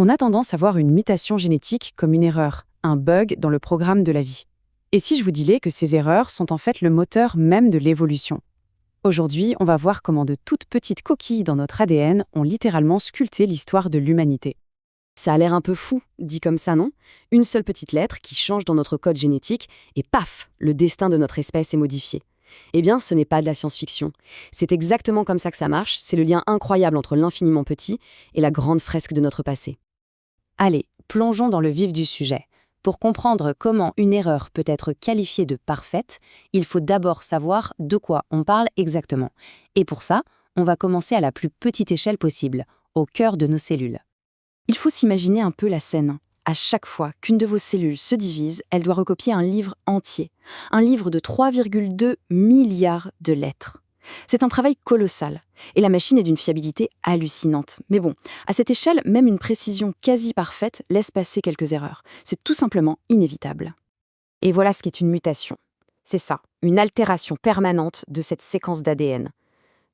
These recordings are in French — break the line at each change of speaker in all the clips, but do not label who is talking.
On a tendance à voir une mutation génétique comme une erreur, un bug dans le programme de la vie. Et si je vous disais que ces erreurs sont en fait le moteur même de l'évolution? Aujourd'hui, on va voir comment de toutes petites coquilles dans notre ADN ont littéralement sculpté l'histoire de l'humanité.
Ça a l'air un peu fou, dit comme ça, non? Une seule petite lettre qui change dans notre code génétique et paf, le destin de notre espèce est modifié. Eh bien, ce n'est pas de la science-fiction. C'est exactement comme ça que ça marche, c'est le lien incroyable entre l'infiniment petit et la grande fresque de notre passé.
Allez, plongeons dans le vif du sujet. Pour comprendre comment une erreur peut être qualifiée de parfaite, il faut d'abord savoir de quoi on parle exactement. Et pour ça, on va commencer à la plus petite échelle possible, au cœur de nos cellules. Il faut s'imaginer un peu la scène. À chaque fois qu'une de vos cellules se divise, elle doit recopier un livre entier. Un livre de 3,2 milliards de lettres. C'est un travail colossal. Et la machine est d'une fiabilité hallucinante. Mais bon, à cette échelle, même une précision quasi parfaite laisse passer quelques erreurs. C'est tout simplement inévitable. Et voilà ce qu'est une mutation. C'est ça, une altération permanente de cette séquence d'ADN.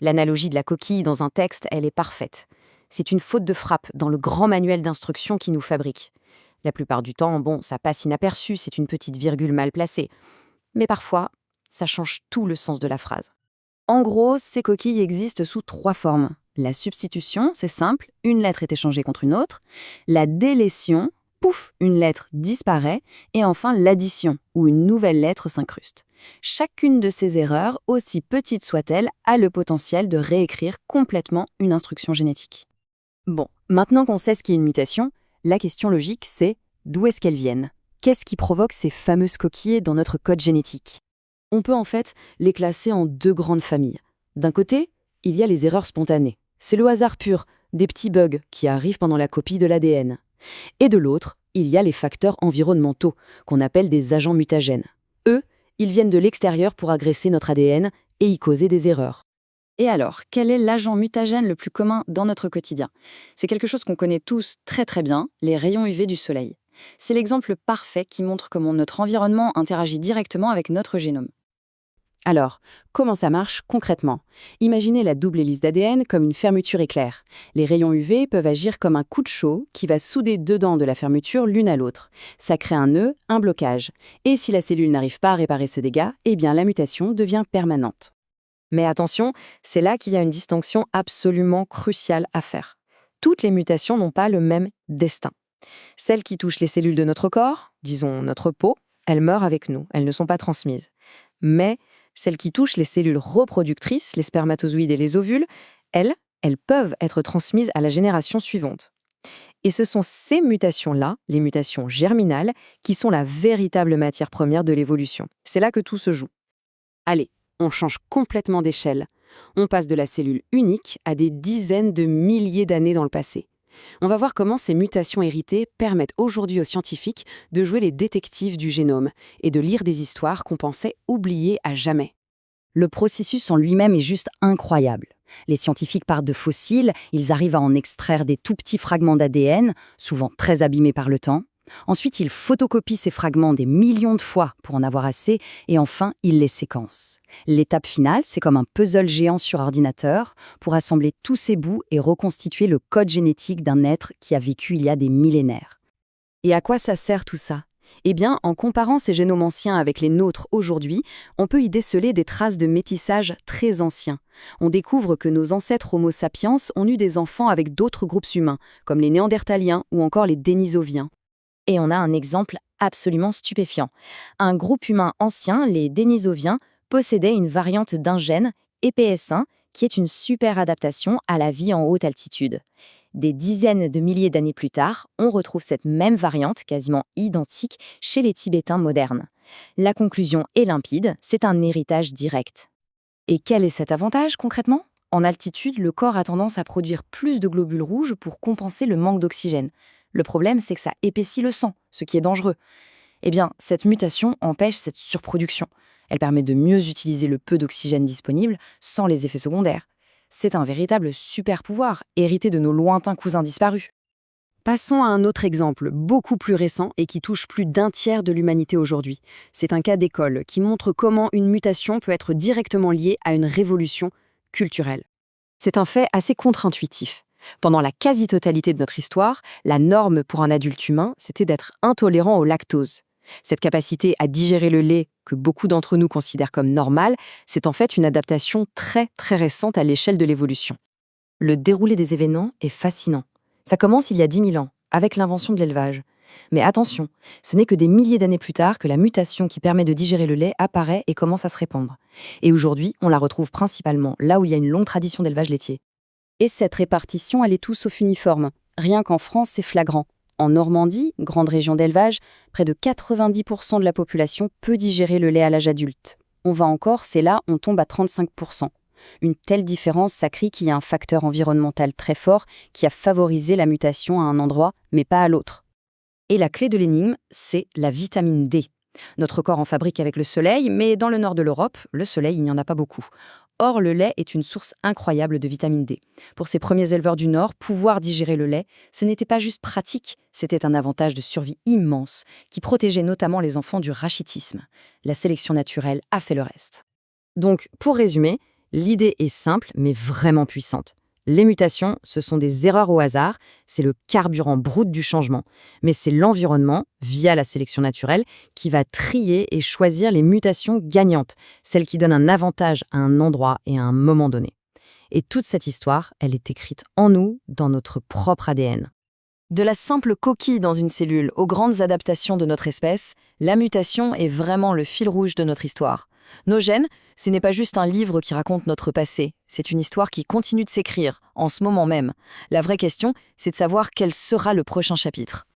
L'analogie de la coquille dans un texte, elle est parfaite. C'est une faute de frappe dans le grand manuel d'instructions qui nous fabrique. La plupart du temps, bon, ça passe inaperçu, c'est une petite virgule mal placée. Mais parfois, ça change tout le sens de la phrase. En gros, ces coquilles existent sous 3 formes. La substitution, c'est simple, une lettre est échangée contre une autre. La délétion, pouf, une lettre disparaît. Et enfin, l'addition, où une nouvelle lettre s'incruste. Chacune de ces erreurs, aussi petite soit-elle, a le potentiel de réécrire complètement une instruction génétique. Bon, maintenant qu'on sait ce qu'est une mutation, la question logique, c'est d'où est-ce qu'elles viennent? Qu'est-ce qui provoque ces fameuses coquilles dans notre code génétique? On peut en fait les classer en 2 grandes familles. D'un côté, il y a les erreurs spontanées. C'est le hasard pur, des petits bugs qui arrivent pendant la copie de l'ADN. Et de l'autre, il y a les facteurs environnementaux, qu'on appelle des agents mutagènes. Eux, ils viennent de l'extérieur pour agresser notre ADN et y causer des erreurs. Et alors, quel est l'agent mutagène le plus commun dans notre quotidien? C'est quelque chose qu'on connaît tous très très bien, les rayons UV du soleil. C'est l'exemple parfait qui montre comment notre environnement interagit directement avec notre génome. Alors, comment ça marche concrètement? Imaginez la double hélice d'ADN comme une fermeture éclair. Les rayons UV peuvent agir comme un coup de chaud qui va souder 2 dents de la fermeture l'une à l'autre. Ça crée un nœud, un blocage. Et si la cellule n'arrive pas à réparer ce dégât, eh bien la mutation devient permanente. Mais attention, c'est là qu'il y a une distinction absolument cruciale à faire. Toutes les mutations n'ont pas le même destin. Celles qui touchent les cellules de notre corps, disons notre peau, elles meurent avec nous, elles ne sont pas transmises. Mais celles qui touchent les cellules reproductrices, les spermatozoïdes et les ovules, elles peuvent être transmises à la génération suivante. Et ce sont ces mutations-là, les mutations germinales, qui sont la véritable matière première de l'évolution. C'est là que tout se joue. Allez, on change complètement d'échelle. On passe de la cellule unique à des dizaines de milliers d'années dans le passé. On va voir comment ces mutations héritées permettent aujourd'hui aux scientifiques de jouer les détectives du génome et de lire des histoires qu'on pensait oubliées à jamais. Le processus en lui-même est juste incroyable. Les scientifiques partent de fossiles, ils arrivent à en extraire des tout petits fragments d'ADN, souvent très abîmés par le temps. Ensuite, ils photocopient ces fragments des millions de fois pour en avoir assez, et enfin, ils les séquencent. L'étape finale, c'est comme un puzzle géant sur ordinateur pour assembler tous ces bouts et reconstituer le code génétique d'un être qui a vécu il y a des millénaires. Et à quoi ça sert tout ça? Eh bien, en comparant ces génomes anciens avec les nôtres aujourd'hui, on peut y déceler des traces de métissage très anciens. On découvre que nos ancêtres Homo sapiens ont eu des enfants avec d'autres groupes humains, comme les Néandertaliens ou encore les Dénisoviens. Et on a un exemple absolument stupéfiant. Un groupe humain ancien, les Dénisoviens, possédait une variante d'un gène, EPS1, qui est une super adaptation à la vie en haute altitude. Des dizaines de milliers d'années plus tard, on retrouve cette même variante, quasiment identique, chez les Tibétains modernes. La conclusion est limpide, c'est un héritage direct. Et quel est cet avantage concrètement? En altitude, le corps a tendance à produire plus de globules rouges pour compenser le manque d'oxygène. Le problème, c'est que ça épaissit le sang, ce qui est dangereux. Eh bien, cette mutation empêche cette surproduction. Elle permet de mieux utiliser le peu d'oxygène disponible sans les effets secondaires. C'est un véritable super-pouvoir, hérité de nos lointains cousins disparus. Passons à un autre exemple, beaucoup plus récent et qui touche plus d'un tiers de l'humanité aujourd'hui. C'est un cas d'école qui montre comment une mutation peut être directement liée à une révolution culturelle. C'est un fait assez contre-intuitif. Pendant la quasi-totalité de notre histoire, la norme pour un adulte humain, c'était d'être intolérant au lactose. Cette capacité à digérer le lait, que beaucoup d'entre nous considèrent comme normale, c'est en fait une adaptation très très récente à l'échelle de l'évolution. Le déroulé des événements est fascinant. Ça commence il y a 10 000 ans, avec l'invention de l'élevage. Mais attention, ce n'est que des milliers d'années plus tard que la mutation qui permet de digérer le lait apparaît et commence à se répandre. Et aujourd'hui, on la retrouve principalement là où il y a une longue tradition d'élevage laitier. Et cette répartition, elle est tout sauf uniforme. Rien qu'en France, c'est flagrant. En Normandie, grande région d'élevage, près de 90% de la population peut digérer le lait à l'âge adulte. On va en Corse et là, on tombe à 35%. Une telle différence, ça crie qu'il y a un facteur environnemental très fort qui a favorisé la mutation à un endroit, mais pas à l'autre. Et la clé de l'énigme, c'est la vitamine D. Notre corps en fabrique avec le soleil, mais dans le nord de l'Europe, le soleil, il n'y en a pas beaucoup. Or, le lait est une source incroyable de vitamine D. Pour ces premiers éleveurs du Nord, pouvoir digérer le lait, ce n'était pas juste pratique, c'était un avantage de survie immense qui protégeait notamment les enfants du rachitisme. La sélection naturelle a fait le reste. Donc, pour résumer, l'idée est simple mais vraiment puissante. Les mutations, ce sont des erreurs au hasard, c'est le carburant brut du changement. Mais c'est l'environnement, via la sélection naturelle, qui va trier et choisir les mutations gagnantes, celles qui donnent un avantage à un endroit et à un moment donné. Et toute cette histoire, elle est écrite en nous, dans notre propre ADN. De la simple coquille dans une cellule aux grandes adaptations de notre espèce, la mutation est vraiment le fil rouge de notre histoire. Nos gènes, ce n'est pas juste un livre qui raconte notre passé, c'est une histoire qui continue de s'écrire, en ce moment même. La vraie question, c'est de savoir quel sera le prochain chapitre.